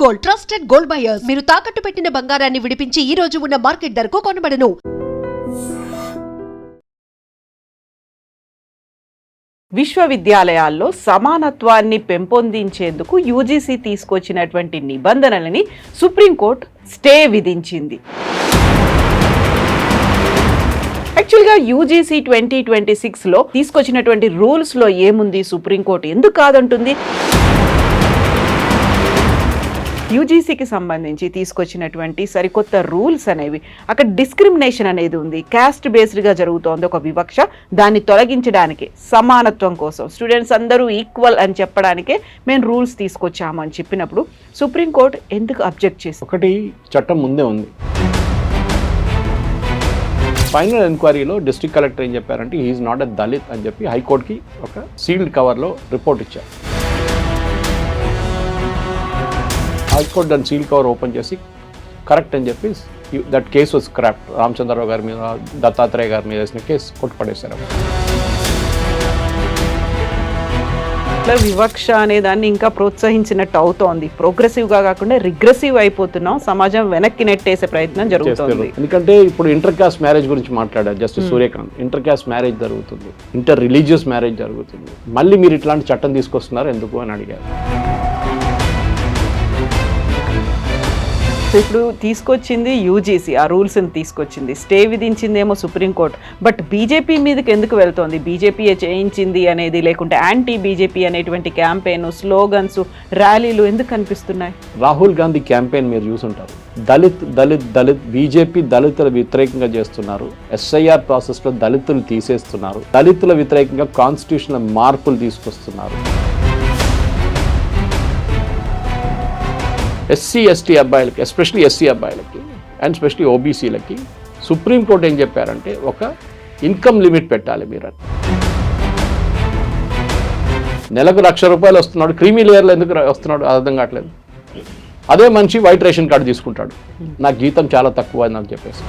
Gold, trusted gold buyers. మీరు తాకట్టు పెట్టిన బంగారాన్ని విడిపించి ఈ రోజు ఉన్న మార్కెట్ ధరకు కొనబడను. విశ్వవిద్యాలయాల్లో సమానత్వాన్ని పెంపొందించేందుకు యూజీసీ తీసుకొచ్చినటువంటి నిబంధనలని సుప్రీంకోర్టు స్టే విధించింది. యాక్చువల్గా యూజీసీ 2026లో తీసుకొచ్చినటువంటి రూల్స్లో ఏముంది, సుప్రీంకోర్టు ఎందుకు కాదంటుంది? యూజీసీకి సంబంధించి తీసుకొచ్చినటువంటి సరికొత్త రూల్స్ అనేవి, అక్కడ డిస్క్రిమినేషన్ అనేది ఉంది, క్యాస్ట్ బేస్డ్గా జరుగుతోంది ఒక వివక్ష, దాన్ని తొలగించడానికి సమానత్వం కోసం స్టూడెంట్స్ అందరూ ఈక్వల్ అని చెప్పడానికే మేము రూల్స్ తీసుకొచ్చాము అని చెప్పినప్పుడు సుప్రీంకోర్టు ఎందుకు అబ్జెక్ట్ చేసింది? ఒకటి, చట్టం ముందే ఉంది. ఫైనల్ ఎంక్వైరీలో డిస్ట్రిక్ట్ కలెక్టర్ ఏం చెప్పారంటే హీఈస్ నాట్ ఎ దళిత్ అని చెప్పి హైకోర్టుకి ఒక సీల్డ్ కవర్లో రిపోర్ట్ ఇచ్చారు. హైకోర్టు దాని సీల్ కవర్ ఓపెన్ చేసి కరెక్ట్ అని చెప్పి that case was scrapped. Ramachandra Rao గారి మీద, దత్తాత్రేయ గారి మీద వేసిన కేసు కొట్టుపడేశారు. వివక్ష అనే దాన్ని ఇంకా ప్రోత్సహించినట్టు అవుతోంది. ప్రోగ్రెసివ్గా కాకుండా రిగ్రెసివ్ అయిపోతున్నాం, సమాజం వెనక్కి నెట్టేసే ప్రయత్నం జరుగుతుంది. ఎందుకంటే ఇప్పుడు ఇంటర్ కాస్ట్ మ్యారేజ్ గురించి మాట్లాడారు justice Surya Kant. Inter caste marriage జరుగుతుంది, ఇంటర్ రిలీజియస్ మ్యారేజ్ జరుగుతుంది, మళ్ళీ మీరు ఇట్లాంటి చట్టం తీసుకొస్తున్నారు ఎందుకు అని అడిగారు. సో ఇప్పుడు తీసుకొచ్చింది యూజీసీ, ఆ రూల్స్ని తీసుకొచ్చింది, స్టే విధించిందేమో సుప్రీంకోర్టు. బట్ బీజేపీ మీదకి ఎందుకు వెళ్తోంది? బీజేపీయే చేయించింది అనేది, లేకుంటే యాంటీ బీజేపీ అనేటువంటి క్యాంపెయిన్, స్లోగన్స్, ర్యాలీలు ఎందుకు కనిపిస్తున్నాయి? రాహుల్ గాంధీ క్యాంపెయిన్ మీరు చూసుంటారు. దళిత్ దళిత్ దళిత్, బీజేపీ దళితుల వ్యతిరేకంగా చేస్తున్నారు, ఎస్ఐఆర్ ప్రాసెస్లో దళితులు తీసేస్తున్నారు, దళితుల వ్యతిరేకంగా కాన్స్టిట్యూషనల్ మార్పులు తీసుకొస్తున్నారు. ఎస్సీ ఎస్టీ అబ్బాయిలకి, ఎస్పెషలీ ఎస్సీ అబ్బాయిలకి అండ్ స్పెషలీ ఓబీసీలకి సుప్రీంకోర్టు ఏం చెప్పారంటే ఒక ఇన్కమ్ లిమిట్ పెట్టాలి మీరు. నెలకు ₹1,00,000 వస్తున్నాడు, క్రీమీ లేయర్లో ఎందుకు వస్తున్నాడు అర్థం కావట్లేదు. అదే మనిషి వైట్ రేషన్ కార్డు తీసుకుంటాడు, నాకు జీతం చాలా తక్కువ అని నాకు చెప్పేసి.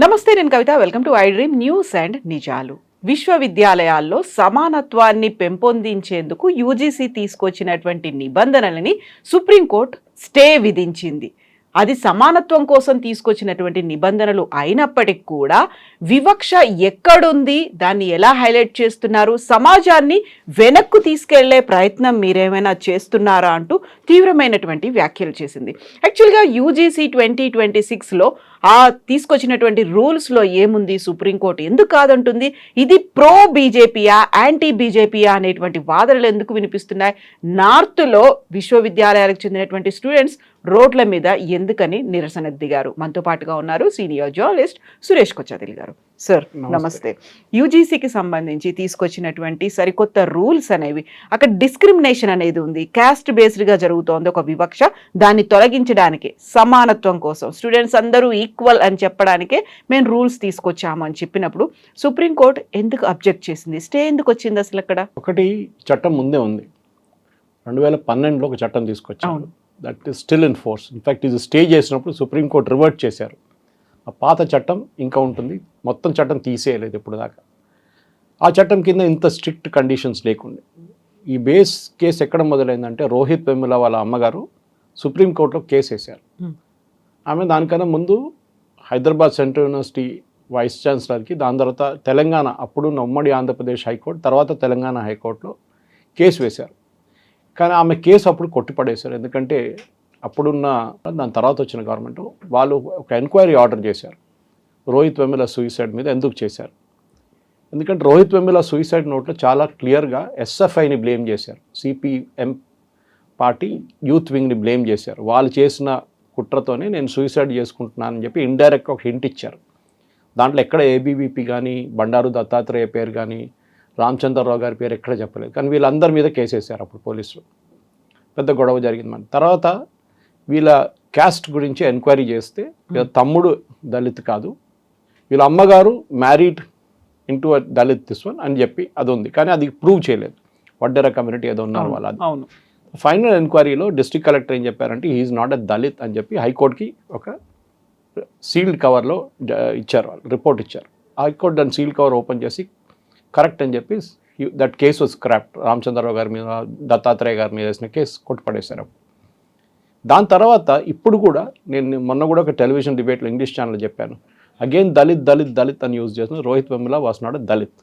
నమస్తే, నేను Kavitha. Welcome to I dream news and నిజాలు. విశ్వవిద్యాలయాల్లో సమానత్వాన్ని పెంపొందించేందుకు యూజీసీ తీసుకొచ్చినటువంటి నిబంధనలని సుప్రీంకోర్టు స్టే విధించింది. అది సమానత్వం కోసం తీసుకొచ్చినటువంటి నిబంధనలు అయినప్పటికీ కూడా వివక్ష ఎక్కడుంది, దాన్ని ఎలా హైలైట్ చేస్తున్నారు, సమాజాన్ని వెనక్కు తీసుకెళ్లే ప్రయత్నం మీరేమైనా చేస్తున్నారా అంటూ తీవ్రమైనటువంటి వ్యాఖ్యలు చేసింది. యాక్చువల్గా యూజీసీ 2026లో ఆ తీసుకొచ్చినటువంటి రూల్స్లో ఏముంది, సుప్రీంకోర్టు ఎందుకు కాదంటుంది? ఇది ప్రో బీజేపీయా, యాంటీ బీజేపీయా అనేటువంటి వాదనలు ఎందుకు వినిపిస్తున్నాయి? నార్త్లో విశ్వవిద్యాలయాలకు చెందినటువంటి స్టూడెంట్స్ రోడ్ల మీద ఎందుకని నిరసన దిగారు? మనతో పాటుగా ఉన్నారు సీనియర్ జర్నలిస్ట్ సురేష్ కొచ్చాదిల్ గారు. సార్ నమస్తే. యూజీసీకి సంబంధించి తీసుకొచ్చినటువంటి సరికొత్త రూల్స్ అనేవి, అక్కడ డిస్క్రిమినేషన్ అనేది ఉంది, క్యాస్ట్ బేస్డ్గా జరుగుతోంది ఒక వివక్ష, దాన్ని తొలగించడానికి సమానత్వం కోసం స్టూడెంట్స్ అందరూ ఈక్వల్ అని చెప్పడానికే మేము రూల్స్ తీసుకొచ్చాము అని చెప్పినప్పుడు సుప్రీంకోర్టు ఎందుకు అబ్జెక్ట్ చేసింది? స్టే ఎందుకు వచ్చింది అసలు అక్కడ? ఒకటి, చట్టం ముందే ఉంది. 2012లో ఒక చట్టం తీసుకొచ్చాము, that is still in force. In fact ఇది స్టే చేసినప్పుడు సుప్రీంకోర్టు రివర్ట్ చేశారు. ఆ పాత చట్టం ఇంకా ఉంటుంది, మొత్తం చట్టం తీసేయలేదు ఇప్పుడు దాకా. ఆ చట్టం కింద ఇంత స్ట్రిక్ట్ కండిషన్స్ లేకుండే. ఈ బేస్ కేసు ఎక్కడ మొదలైందంటే రోహిత్ వెముల వాళ్ళ అమ్మగారు సుప్రీంకోర్టులో కేసు వేశారు. ఆమె దానికన్నా ముందు హైదరాబాద్ సెంట్రల్ యూనివర్సిటీ వైస్ ఛాన్సలర్కి, దాని తర్వాత తెలంగాణ, అప్పుడున్న ఉమ్మడి ఆంధ్రప్రదేశ్ హైకోర్టు, తర్వాత తెలంగాణ హైకోర్టులో కేసు వేశారు. కానీ ఆమె కేసు అప్పుడు కొట్టిపడేశారు. ఎందుకంటే అప్పుడున్న దాని తర్వాత వచ్చిన గవర్నమెంట్ వాళ్ళు ఒక ఎంక్వైరీ ఆర్డర్ చేశారు రోహిత్ వెముల సూసైడ్ మీద. ఎందుకు చేశారు? ఎందుకంటే రోహిత్ వెముల సూసైడ్ నోట్లో చాలా క్లియర్గా ఎస్ఎఫ్ఐని బ్లేమ్ చేశారు, సిపిఎం పార్టీ యూత్ వింగ్ని బ్లేమ్ చేశారు. వాళ్ళు చేసిన కుట్రతోనే నేను సూసైడ్ చేసుకుంటున్నానని చెప్పి ఇండైరెక్ట్గా ఒక హింట్ ఇచ్చారు. దాంట్లో ఎక్కడ ఏబీవీపీ కానీ, బండారు దత్తాత్రేయ పేరు కానీ, రామచంద్రరావు గారి పేరు ఎక్కడ చెప్పలేదు. కానీ వీళ్ళందరి మీద కేసు వేశారు అప్పుడు పోలీసులు. పెద్ద గొడవ జరిగింది. మన తర్వాత వీళ్ళ క్యాస్ట్ గురించి ఎంక్వైరీ చేస్తే వీళ్ళ తమ్ముడు దళిత్ కాదు, వీళ్ళ అమ్మగారు married into Dalit this one అని చెప్పి అది ఉంది. కానీ అది ప్రూవ్ చేయలేదు, వడ్డెర కమ్యూనిటీ ఏదో ఉన్నారు వాళ్ళు. అవును. ఫైనల్ ఎంక్వైరీలో డిస్ట్రిక్ట్ కలెక్టర్ ఏం చెప్పారంటే హీఈస్ నాట్ ఎ దళిత్ అని చెప్పి హైకోర్టుకి ఒక సీల్డ్ కవర్లో ఇచ్చారు, వాళ్ళు రిపోర్ట్ ఇచ్చారు. హైకోర్టు దాని సీల్డ్ కవర్ ఓపెన్ చేసి కరెక్ట్ అని చెప్పి that case was scrapped. Ramachandra Rao గారి మీద, దత్తాత్రేయ గారి మీద వేసిన కేసు కొట్టిపడేశారు. దాని తర్వాత ఇప్పుడు కూడా నేను మొన్న కూడా ఒక టెలివిజన్ డిబేట్లో ఇంగ్లీష్ ఛానల్ చెప్పాను, అగైన్ దళిత్ దళిత్ దళిత్ అని యూజ్ చేస్తున్నాను. Rohith Vemula was not Dalit.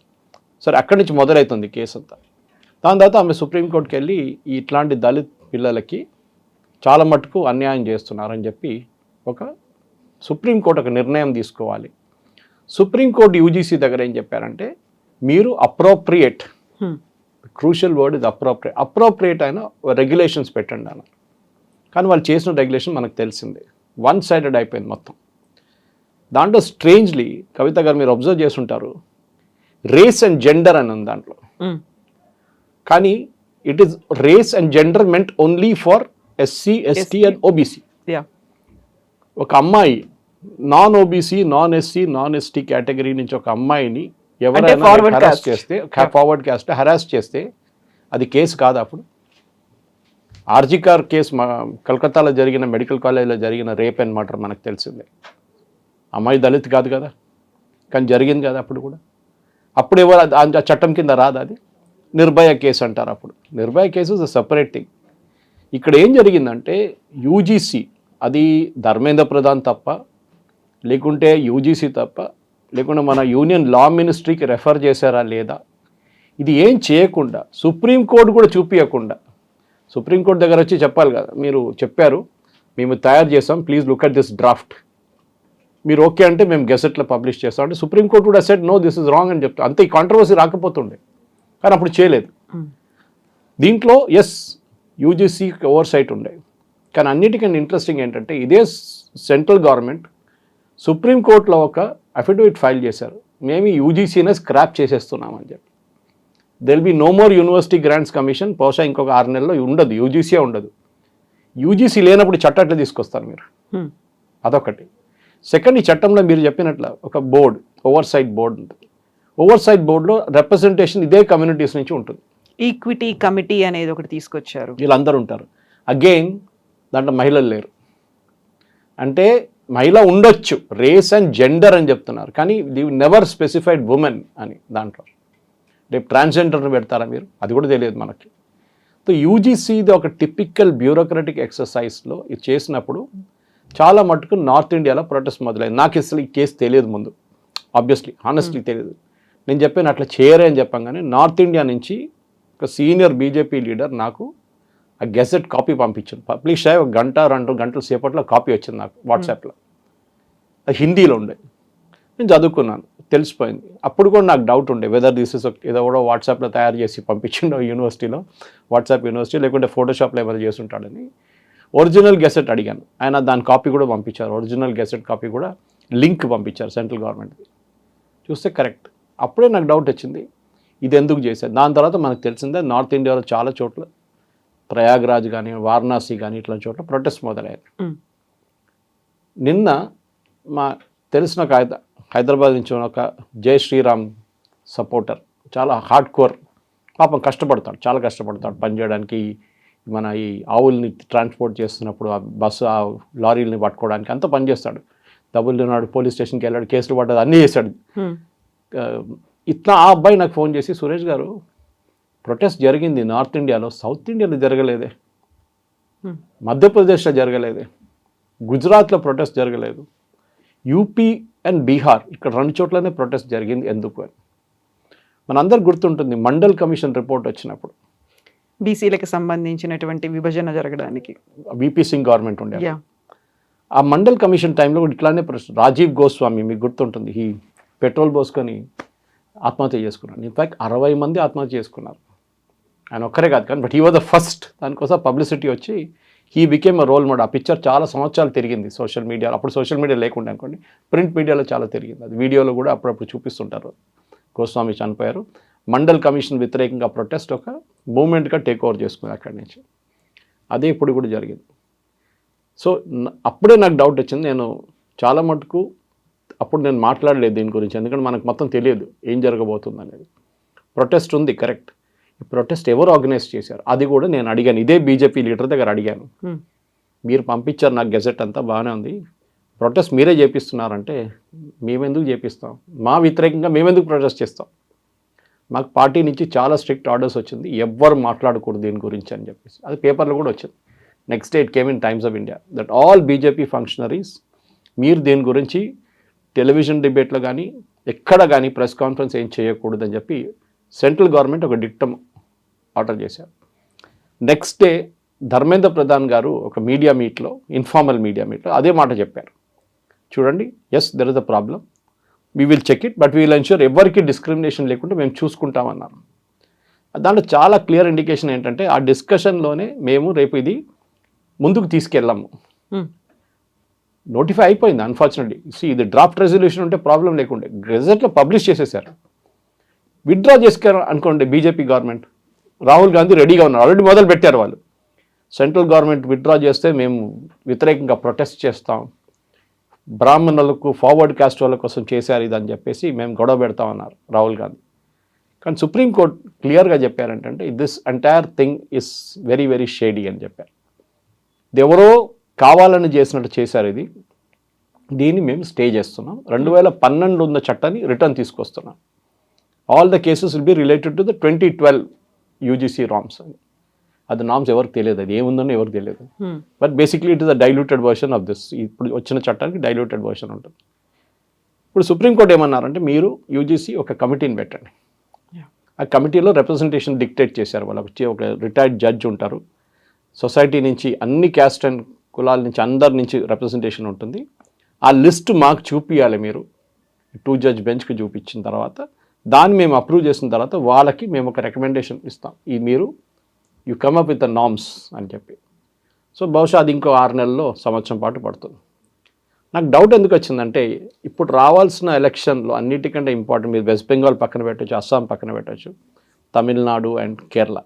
సరే, అక్కడి నుంచి మొదలవుతుంది కేసు అంతా. దాని తర్వాత ఆమె సుప్రీంకోర్టుకి వెళ్ళి ఇట్లాంటి దళిత్ పిల్లలకి చాలా మటుకు అన్యాయం చేస్తున్నారని చెప్పి సుప్రీంకోర్టు ఒక నిర్ణయం తీసుకోవాలి. సుప్రీంకోర్టు యూజీసీ దగ్గర ఏం చెప్పారంటే, మీరు అప్రోప్రియేట్, క్రూషియల్ వర్డ్ ఇది అప్రోప్రియేట్ అయిన రెగ్యులేషన్స్ పెట్టండి అన్న. కానీ వాళ్ళు చేసిన రెగ్యులేషన్ మనకు తెలిసిందే, వన్ సైడెడ్ అయిపోయింది మొత్తం. దాంట్లో స్ట్రేంజ్లీ కవిత గారు మీరు అబ్జర్వ్ చేస్తుంటారు, రేస్ అండ్ జెండర్ అని ఉంది దాంట్లో. కానీ it is race and gender meant only for SC, ST and OBC. ఒక అమ్మాయి non OBC, non SC, non ST category నుంచి ఒక అమ్మాయిని ఎవరైనా హరాస్ చేస్తే, ఫార్వర్డ్ క్యాస్ట్ హరాస్ చేస్తే అది కేసు కాదు. అప్పుడు ఆర్జికార్ కేసు కలకత్తాలో జరిగిన మెడికల్ కాలేజ్లో జరిగిన రేప్ అండ్ మర్డర్ మనకు తెలిసిందే. అమ్మాయి దళిత్ కాదు కదా, కానీ జరిగింది కదా అప్పుడు కూడా. అప్పుడు ఎవరు ఆ చట్టం కింద రాదు, అది నిర్భయ కేసు అంటారు. అప్పుడు Nirbhaya case is a separate thing. ఇక్కడ ఏం జరిగిందంటే యూజీసీ, అది ధర్మేంద్ర ప్రధాన్ తప్ప, లేకుంటే యూజీసీ తప్ప, లేకుంటే మన యూనియన్ లా మినిస్ట్రీకి రెఫర్ చేశారా లేదా, ఇది ఏం చేయకుండా సుప్రీంకోర్టు కూడా చూపించకుండా, సుప్రీంకోర్టు దగ్గర వచ్చి చెప్పాలి కదా, మీరు చెప్పారు మేము తయారు చేసాం, please look at this draft, మీరు ఓకే అంటే మేము గెజెట్లో పబ్లిష్ చేస్తాం అంటే సుప్రీంకోర్టు కూడా said no this is wrong అని చెప్తాం. అంతే, ఈ కాంట్రవర్సీ రాకపోతుండే, కానీ అప్పుడు చేయలేదు. దీంట్లో ఎస్ యూజీసీ ఓవర్ సైట్ ఉండే, కానీ అన్నిటికన్నా ఇంట్రెస్టింగ్ ఏంటంటే ఇదే సెంట్రల్ గవర్నమెంట్ సుప్రీంకోర్టులో ఒక అఫిడవిట్ ఫైల్ చేశారు, మేము యూజీసీనే స్క్రాప్ చేసేస్తున్నామని చెప్పి. There'll be no more university grants commission. బహుశా ఇంకొక 6 నెలల్లో ఉండదు, యూజీసీ ఉండదు. యూజీసీ లేనప్పుడు చట్టం ఎట్లా తీసుకొస్తారు మీరు, అదొకటి. సెకండ్, ఈ చట్టంలో మీరు చెప్పినట్ల ఒక బోర్డు, ఓవర్ సైట్ బోర్డు ఉంటుంది. ఓవర్ సైట్ బోర్డులో రిప్రజెంటేషన్ ఇదే కమ్యూనిటీస్ నుంచి ఉంటుంది. ఈక్విటీ కమిటీ అనేది ఒకటి తీసుకొచ్చారు, వీళ్ళందరూ ఉంటారు. అగైన్ దాంట్లో మహిళలు లేరు. అంటే మహిళ ఉండొచ్చు, రేస్ అండ్ జెండర్ అని చెప్తున్నారు, కానీ ది నెవర్ స్పెసిఫైడ్ ఉమెన్ అని. దాంట్లో రేపు ట్రాన్స్జెండర్ని పెడతారా మీరు, అది కూడా తెలియదు మనకి. సో యూజీసీది ఒక టిపికల్ బ్యూరోక్రటిక్ ఎక్సర్సైజ్లో ఇది చేసినప్పుడు చాలా మటుకు నార్త్ ఇండియాలో ప్రొటెస్ట్ మొదలైంది. నాకు అసలు ఈ కేసు తెలియదు ముందు, ఆబ్వియస్లీ హానెస్ట్లీ తెలియదు. నేను చెప్పాను అట్లా చేయరే అని చెప్పంగానే నార్త్ ఇండియా నుంచి ఒక సీనియర్ బీజేపీ లీడర్ నాకు ఆ గెజెట్ కాపీ పంపించాను. పబ్లిష్ అయ్యి 1-2 గంటల సేపట్లో కాపీ వచ్చింది నాకు వాట్సాప్లో. అది హిందీలో ఉండే, నేను చదువుకున్నాను, తెలిసిపోయింది. అప్పుడు కూడా నాకు డౌట్ ఉండే వెదర్ దిస్ ఇస్ ఏదో కూడా వాట్సాప్లో తయారు చేసి పంపించిండో యూనివర్సిటీలో, వాట్సాప్ యూనివర్సిటీ, లేకుంటే ఫోటోషాప్లో ఎవరు చేసి ఉంటాడని. ఒరిజినల్ గెసెట్ అడిగాను, ఆయన దాని కాపీ కూడా పంపించారు, ఒరిజినల్ గెసెట్ కాపీ కూడా లింక్ పంపించారు సెంట్రల్ గవర్నమెంట్కి. చూస్తే కరెక్ట్. అప్పుడే నాకు డౌట్ వచ్చింది ఇది ఎందుకు చేశారు. దాని తర్వాత మనకు తెలిసిందే నార్త్ ఇండియాలో చాలా చోట్ల, ప్రయాగ్రాజ్ కానీ వారణాసి కానీ ఇట్లాంటి చోట్ల ప్రొటెస్ట్ మొదలయ్యాయి. నిన్న మా తెలిసిన ఒక హైదరాబాద్ నుంచి ఒక జై శ్రీరామ్ సపోర్టర్, చాలా హార్డ్ కోర్, పాపం కష్టపడతాడు, చాలా కష్టపడతాడు పనిచేయడానికి. మన ఈ ఆవుల్ని ట్రాన్స్పోర్ట్ చేస్తున్నప్పుడు ఆ బస్సు, ఆ లారీలని పట్టుకోవడానికి అంతా పనిచేస్తాడు. డబ్బులు ఉన్నాడు, పోలీస్ స్టేషన్కి వెళ్ళాడు, కేసులు పడ్డాడు, అన్నీ చేశాడు. ఇట్లా ఆ అబ్బాయి నాకు ఫోన్ చేసి, సురేష్ గారు ప్రొటెస్ట్ జరిగింది నార్త్ ఇండియాలో, సౌత్ ఇండియాలో జరగలేదే, మధ్యప్రదేశ్లో జరగలేదే, గుజరాత్లో ప్రొటెస్ట్ జరగలేదు, యూపీ అండ్ బీహార్ ఇక్కడ 2 చోట్లనే ప్రొటెస్ట్ జరిగింది, ఎందుకు అని. మనందరికి గుర్తుంటుంది మండల్ కమిషన్ రిపోర్ట్ వచ్చినప్పుడు, బీసీలకు సంబంధించినటువంటి విభజన జరగడానికి విపి సింగ్ గవర్నమెంట్ ఉండే. ఆ మండల్ కమిషన్ టైంలో కూడా ఇట్లానే రాజీవ్ గోస్వామి మీకు గుర్తుంటుంది, ఈ పెట్రోల్ పోసుకొని ఆత్మహత్య చేసుకున్నాడు. ఇన్ఫ్యాక్ట్ 60 మంది ఆత్మహత్య చేసుకున్నారు, ఆయన ఒక్కరే కాదు కానీ, but he was the first. దానికోసం పబ్లిసిటీ వచ్చి he became a role model. ఆ పిక్చర్ చాలా సంవత్సరాలు తిరిగింది సోషల్ మీడియాలో. అప్పుడు సోషల్ మీడియా లేకుండా అనుకోండి, ప్రింట్ మీడియాలో చాలా తిరిగింది. అది వీడియోలో కూడా అప్పుడప్పుడు చూపిస్తుంటారు. గోస్వామి చనిపోయారు. మండల్ కమిషన్ వ్యతిరేకంగా ప్రొటెస్ట్ ఒక మూమెంట్గా టేక్ ఓవర్ చేసుకుంది అక్కడి నుంచి. అదే ఇప్పుడు కూడా జరిగింది. సో అప్పుడే నాకు డౌట్ వచ్చింది. నేను చాలా మటుకు అప్పుడు నేను మాట్లాడలేదు దీని గురించి, ఎందుకంటే మనకు మొత్తం తెలియదు ఏం జరగబోతుంది అనేది. ప్రొటెస్ట్ ఉంది, కరెక్ట్. ఈ ప్రొటెస్ట్ ఎవరు ఆర్గనైజ్ చేశారు అది కూడా నేను అడిగాను, ఇదే బీజేపీ లీడర్ దగ్గర అడిగాను. మీరు పంపించారు నాకు గెజెట్ అంతా బాగానే ఉంది, ప్రొటెస్ట్ మీరే చేపిస్తున్నారంటే మేమెందుకు చేపిస్తాం, మా వ్యతిరేకంగా మేమెందుకు ప్రొటెస్ట్ చేస్తాం. మాకు పార్టీ నుంచి చాలా స్ట్రిక్ట్ ఆర్డర్స్ వచ్చింది, ఎవ్వరు మాట్లాడకూడదు దీని గురించి అని చెప్పేసి. అది పేపర్లో కూడా వచ్చింది. Next day it came in times of India that all BJP functionaries మీరు దీని గురించి టెలివిజన్ డిబేట్లో కానీ ఎక్కడ కానీ ప్రెస్ కాన్ఫరెన్స్ ఏం చేయకూడదని చెప్పి సెంట్రల్ గవర్నమెంట్ ఒక డిక్టమ్ ఆర్డర్ చేశారు. నెక్స్ట్ డే ధర్మేంద్ర ప్రధాన్ గారు ఒక మీడియా మీట్లో, ఇన్ఫార్మల్ మీడియా మీట్లో అదే మాట చెప్పారు. చూడండి, yes there is a problem, we will check it, but we will ensure ఎవరికి డిస్క్రిమినేషన్ లేకుండా మేము చూసుకుంటామన్నారు. దాంట్లో చాలా క్లియర్ ఇండికేషన్ ఏంటంటే ఆ డిస్కషన్లోనే మేము రేపు ఇది ముందుకు తీసుకెళ్ళాము. నోటిఫై అయిపోయింది అన్ఫార్చునేట్లీ. ఇది డ్రాఫ్ట్ రెజల్యూషన్ ఉంటే ప్రాబ్లం లేకుండే, గెజెట్లో పబ్లిష్ చేసేసారు. విత్డ్రా చేసుకోరు అనుకోండి బీజేపీ గవర్నమెంట్, రాహుల్ గాంధీ రెడీగా ఉన్నారు, ఆల్రెడీ మొదలు పెట్టారు వాళ్ళు. సెంట్రల్ గవర్నమెంట్ విత్డ్రా చేస్తే మేము వ్యతిరేకంగా ప్రొటెస్ట్ చేస్తాం, బ్రాహ్మణులకు ఫార్వర్డ్ కాస్ట్ వాళ్ళ కోసం చేశారు ఇది అని చెప్పేసి మేము గొడవ పెడతామన్నారు రాహుల్ గాంధీ. కానీ సుప్రీంకోర్టు క్లియర్గా చెప్పారంటే this entire thing is very very shady అని చెప్పారు. ఇది ఎవరో కావాలని చేసినట్టు చేశారు, ఇది దీన్ని మేము స్టే చేస్తున్నాం. 2012 ఉన్న చట్టాన్ని రిటర్న్ తీసుకొస్తున్నాం. All the cases will be related to the 2012 UGC norms. అది నామ్స్ ఎవరికి తెలియదు, అది ఏముందని ఎవరికి తెలియదు. But basically it is a diluted version of this. ఇప్పుడు వచ్చిన చట్టానికి డైల్యూటెడ్ వర్షన్ ఉంటుంది. ఇప్పుడు సుప్రీంకోర్టు ఏమన్నారంటే మీరు యూజీసీ ఒక కమిటీని పెట్టండి. ఆ కమిటీలో రిప్రజెంటేషన్ డిక్టేట్ చేశారు. వాళ్ళకి ఒక రిటైర్డ్ జడ్జ్ ఉంటారు, సొసైటీ నుంచి అన్ని క్యాస్ట్ అండ్ కులాల నుంచి అందరి నుంచి రిప్రజెంటేషన్ ఉంటుంది. ఆ లిస్ట్ మాకు చూపించాలి మీరు, 2 జడ్జ్ బెంచ్కి చూపించిన తర్వాత దాన్ని మేము అప్రూవ్ చేసిన తర్వాత వాళ్ళకి మేము ఒక రికమెండేషన్ ఇస్తాం, ఈ మీరు you come up with the norms అని చెప్పి. సో బహుశా అది ఇంకో 6 నెలల్లో సంవత్సరం పాటు పడుతుంది. నాకు డౌట్ ఎందుకు వచ్చిందంటే ఇప్పుడు రావాల్సిన ఎలక్షన్లో అన్నిటికంటే ఇంపార్టెంట్, మీరు వెస్ట్ బెంగాల్ పక్కన పెట్టచ్చు, అస్సాం పక్కన పెట్టచ్చు, Tamil Nadu and Kerala,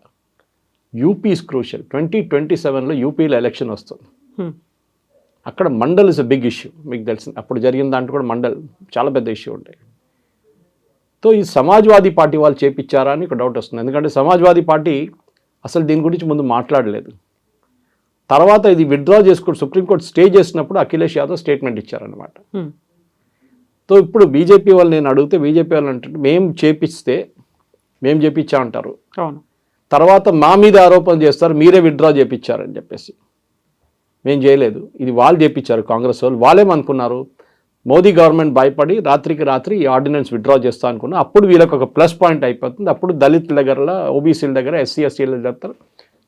UP is crucial. 2027లో యూపీలో ఎలక్షన్ వస్తుంది. అక్కడ Mandal is a big issue, మీకు తెలిసింది. అప్పుడు జరిగిన దాంట్లో కూడా మండల్ చాలా పెద్ద ఇష్యూ ఉంటాయి. సో ఈ సమాజ్వాదీ పార్టీ వాళ్ళు చేపించారా అని ఒక డౌట్ వస్తుంది. ఎందుకంటే సమాజ్వాదీ పార్టీ అసలు దీని గురించి ముందు మాట్లాడలేదు. తర్వాత ఇది విత్డ్రా చేసుకుంటూ సుప్రీంకోర్టు స్టే చేసినప్పుడు అఖిలేష్ యాదవ్ స్టేట్మెంట్ ఇచ్చారనమాట. సో ఇప్పుడు బీజేపీ వాళ్ళు నేను అడిగితే బీజేపీ వాళ్ళు అంటే మేము చేపించా అంటారు, తర్వాత మా మీద ఆరోపణ చేస్తారు మీరే విత్డ్రా చేపించారని చెప్పేసి. మేము చేయలేదు, ఇది వాళ్ళు చేపించారు కాంగ్రెస్ వాళ్ళు. వాళ్ళేమనుకున్నారు, మోదీ గవర్నమెంట్ భయపడి రాత్రికి రాత్రి ఈ ఆర్డినెన్స్ విత్డ్రా చేస్తా అనుకున్నా. అప్పుడు వీళ్ళకి ఒక ప్లస్ పాయింట్ అయిపోతుంది. అప్పుడు దళితుల దగ్గర, ఓబీసీల దగ్గర, ఎస్సీల దగ్గర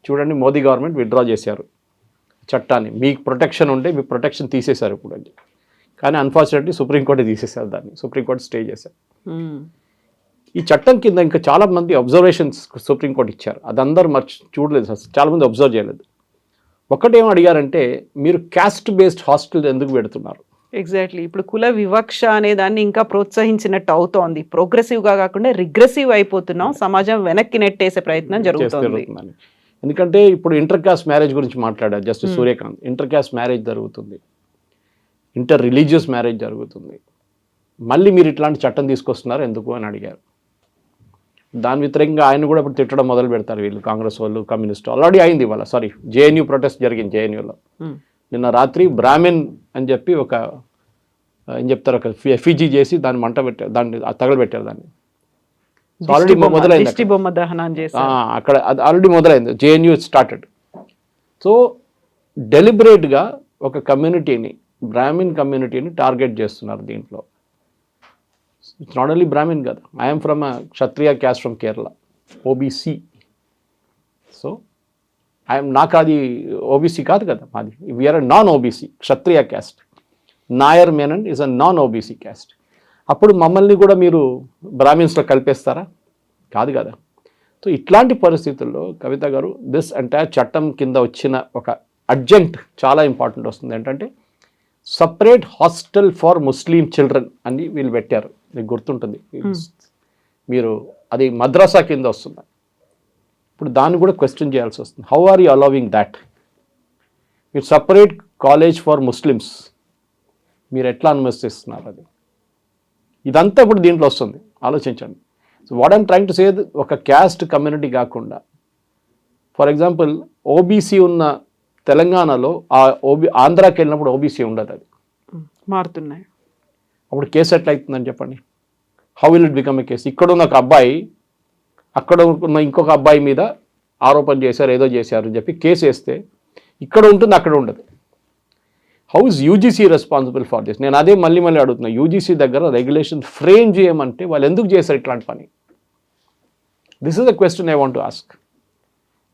చూడండి మోదీ గవర్నమెంట్ విత్డ్రా చేశారు చట్టాన్ని, మీకు ప్రొటెక్షన్ ఉంటే మీ ప్రొటెక్షన్ తీసేశారు ఇప్పుడు అని. కానీ అన్ఫార్చునేట్లీ సుప్రీంకోర్టు తీసేశారు దాన్ని, సుప్రీంకోర్టు స్టే చేశారు. ఈ చట్టం కింద ఇంకా చాలా మంది అబ్జర్వేషన్స్ సుప్రీంకోర్టు ఇచ్చారు, అది అందరూ చూడలేదు, చాలామంది అబ్జర్వ్ చేయలేదు. ఒకటేమో అడిగారంటే మీరు క్యాస్ట్ బేస్డ్ హాస్టల్ ఎందుకు పెడుతున్నారు. ఎగ్జాక్ట్లీ, ఇప్పుడు కుల వివక్ష అనే దాన్ని ఇంకా ప్రోత్సహించినట్టు అవుతోంది. ప్రోగ్రెసివ్గా కాకుండా రిగ్రెసివ్ అయిపోతున్నాం, సమాజం వెనక్కి నెట్టేసే ప్రయత్నం జరుగుతుంది. ఎందుకంటే ఇప్పుడు ఇంటర్ కాస్ట్ మ్యారేజ్ గురించి మాట్లాడారు justice Surya Kant. Inter caste marriage జరుగుతుంది, ఇంటర్ రిలీజియస్ మ్యారేజ్ జరుగుతుంది, మళ్ళీ మీరు ఇట్లాంటి చట్టం తీసుకొస్తున్నారు ఎందుకు అని అడిగారు. దాని వ్యతిరేకంగా ఆయన కూడా ఇప్పుడు తిట్టడం మొదలు పెడతారు వీళ్ళు, కాంగ్రెస్ వాళ్ళు, కమ్యూనిస్ట్. ఆల్రెడీ అయింది ఇవాళ, సారీ జేఎన్యూ ప్రొటెస్ట్ జరిగింది జేఎన్యూలో నిన్న రాత్రి. బ్రాహ్మిన్ అని చెప్పి ఒక ఏం చెప్తారు, ఒక ఎఫీజీ చేసి దాన్ని మంట పెట్టారు, దాన్ని తగలబెట్టారు దాన్ని. ఆల్రెడీ మొదలైంది అక్కడ, అది ఆల్రెడీ మొదలైంది, జేఎన్యూ స్టార్టెడ్. సో డెలిబరేట్గా ఒక కమ్యూనిటీని, బ్రాహ్మిన్ కమ్యూనిటీని టార్గెట్ చేస్తున్నారు దీంట్లో. ఇట్స్ నాట్ ఓన్లీ బ్రాహ్మిన్ కదా, I'm from Kshatriya caste from Kerala, OBC. So నాకు అది ఓబీసీ కాదు కదా మాది, we're non OBC Kshatriya caste. Nair Menon is a non OBC caste. అప్పుడు మమ్మల్ని కూడా మీరు బ్రాహ్మిన్స్లో కలిపేస్తారా? కాదు కదా. సో ఇట్లాంటి పరిస్థితుల్లో కవిత గారు దిస్ ఎంటైర్ చట్టం కింద వచ్చిన ఒక అడ్జంక్ట్ చాలా ఇంపార్టెంట్ వస్తుంది. ఏంటంటే separate hostel for Muslim children అని వీళ్ళు పెట్టారు, మీకు గుర్తుంటుంది. మీరు అది మద్రసా కింద వస్తుంది. ఇప్పుడు దాన్ని కూడా క్వశ్చన్ చేయాల్సి వస్తుంది. How are you allowing that? మీరు సపరేట్ కాలేజ్ ఫర్ ముస్లిమ్స్ మీరు ఎట్లా అనుమతిస్తున్నారు? అది ఇదంతా ఇప్పుడు దీంట్లో వస్తుంది, ఆలోచించండి. So what I'm trying to say, ఒక క్యాస్ట్ కమ్యూనిటీ కాకుండా ఫర్ ఎగ్జాంపుల్ ఓబీసీ ఉన్న తెలంగాణలో ఆంధ్రాకి వెళ్ళినప్పుడు ఓబీసీ ఉండదు, అది మారుతున్నాయి. అప్పుడు కేసు ఎట్లా అవుతుందని చెప్పండి. How will it become a case? ఇక్కడ ఉన్న ఒక అబ్బాయి అక్కడ ఉన్న ఇంకొక అబ్బాయి మీద ఆరోపణ చేశారు, ఏదో చేశారు అని చెప్పి కేసు వేస్తే ఇక్కడ ఉంటుంది, అక్కడ ఉండదు. How is UGC responsible for this? నేను అదే మళ్ళీ అడుగుతున్నా. యూజీసీ దగ్గర రెగ్యులేషన్ ఫ్రేమ్ చేయమంటే వాళ్ళు ఎందుకు చేశారు ఇట్లాంటి పని? This is the question I want to ask.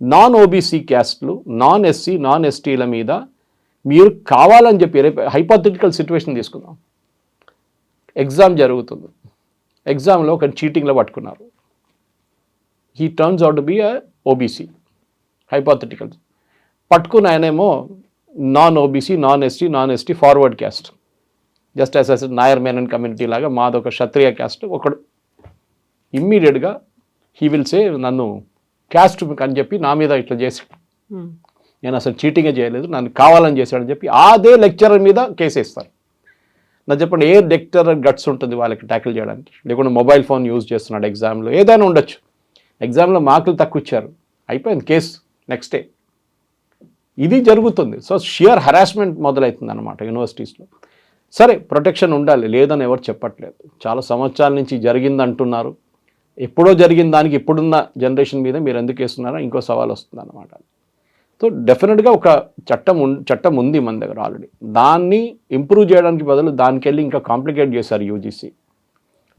Non OBC క్యాస్ట్లు, నాన్ ఎస్సీ, నాన్ ఎస్టీల మీద మీరు కావాలని చెప్పి, రేపు హైపోథెటికల్ సిచ్యువేషన్ తీసుకుందాం. ఎగ్జామ్ జరుగుతుంది, ఎగ్జామ్లో ఒక చీటింగ్లో పట్టుకున్నారు. He turns out to be OBC, hypothetical. పట్టుకున్న ఆయనేమో non OBC, non ST forward caste, just as Nair Menon community లాగా మాదొక క్షత్రియ క్యాస్ట్. ఒకడు ఇమ్మీడియట్గా హీ విల్ సే నన్ను క్యాస్ట్ అని చెప్పి నా మీద ఇట్లా చేసి, నేను అసలు చీటింగే చేయలేదు, నన్ను కావాలని చేశాడని చెప్పి అదే లెక్చరర్ మీద కేసు వేస్తారు. నాకు చెప్పండి, ఏ లెక్చరర్ గట్స్ ఉంటుంది వాళ్ళకి ట్యాకిల్ చేయడానికి? లేకుంటే మొబైల్ ఫోన్ యూజ్ చేస్తున్నాడు ఎగ్జామ్లో, ఏదైనా ఉండొచ్చు. ఎగ్జామ్లో మార్కులు తక్కువ ఇచ్చారు, అయిపోయింది కేసు, నెక్స్ట్ డే. ఇది జరుగుతుంది. సో షియర్ హరాస్మెంట్ మొదలవుతుంది అనమాట యూనివర్సిటీస్లో. సరే, ప్రొటెక్షన్ ఉండాలి, లేదని ఎవరు చెప్పట్లేదు. చాలా సంవత్సరాల నుంచి జరిగింది అంటున్నారు. ఎప్పుడో జరిగిన దానికి ఇప్పుడున్న జనరేషన్ మీద మీరు ఎందుకు వేస్తున్నారో ఇంకో సవాల్ వస్తుంది అన్నమాట. సో డెఫినెట్గా ఒక చట్టం ఉంది మన దగ్గర ఆల్రెడీ. దాన్ని ఇంప్రూవ్ చేయడానికి బదులు దానికి వెళ్ళి ఇంకా కాంప్లికేట్ చేశారు యూజీసీ.